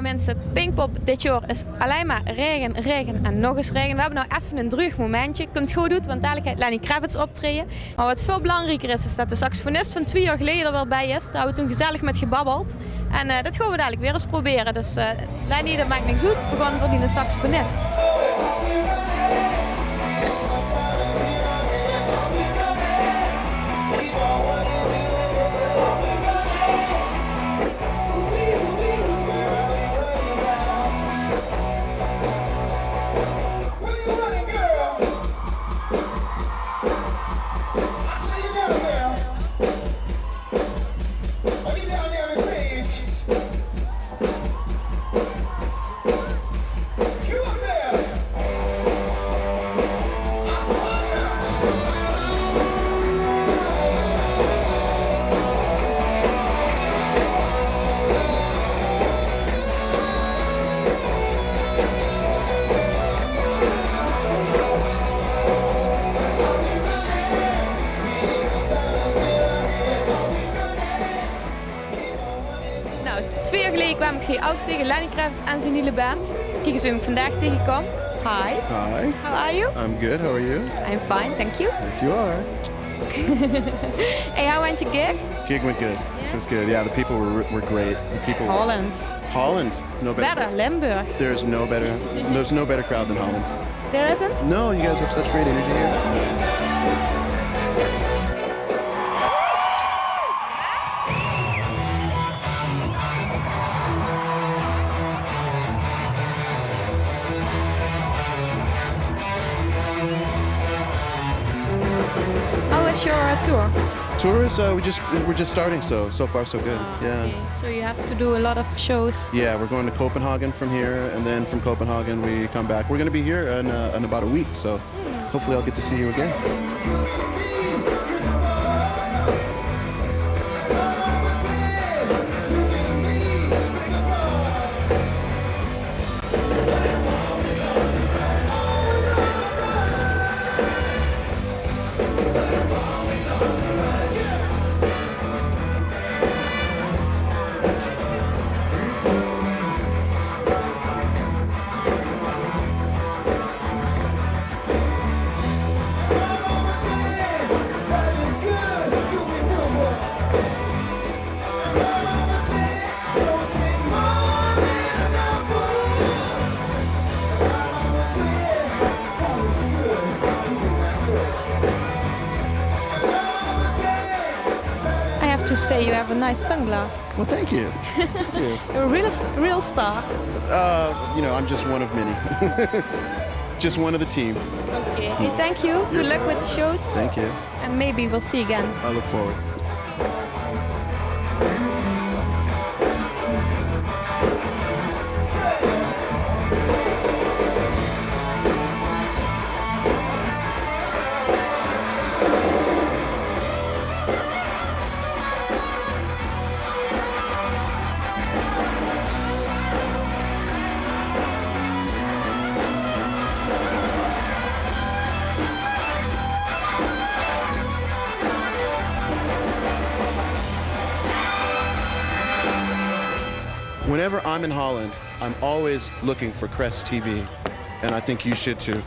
mensen, Pinkpop dit jaar is alleen maar regen, regen en nog eens regen. We hebben nou even een droog momentje. Kunt het goed doen, want dadelijk gaat Lenny Kravitz optreden. Maar wat veel belangrijker is dat de saxofonist van 2 jaar geleden er weer bij is. Daar hebben we toen gezellig met gebabbeld. En dat gaan we dadelijk weer eens proberen. Dus Lenny, dat maakt niks goed. We gaan voor die saxofonist. Nou, 2 jaar geleden kwam ik ook tegen Lenny Kravitz en zijn hele band. Kijk eens wie ik vandaag tegenkom. Hi. Hi. How are you? I'm good. How are you? I'm fine, thank you. Yes, you are. Hey, how went your gig? Gig went good. Yeah? It was good. Yeah, the people were great. The people. Holland. Holland. No better. Better, Limburg. There's no better crowd than Holland. There isn't? No, you guys have such great energy here. How is your tour? Tour is we're just starting, so far so good. Yeah. Okay, so you have to do a lot of shows. Yeah, we're going to Copenhagen from here, and then from Copenhagen we come back. We're going to be here in about a week, so hopefully I'll get to see you again. To say you have a nice sunglass. Well, thank you. Thank you. You're a real star. I'm just one of many. Just one of the team. Okay. Hey, thank you. Good luck with the shows. Thank you. And maybe we'll see you again. I look forward. Whenever I'm in Holland, I'm always looking for KresjTV, and I think you should too.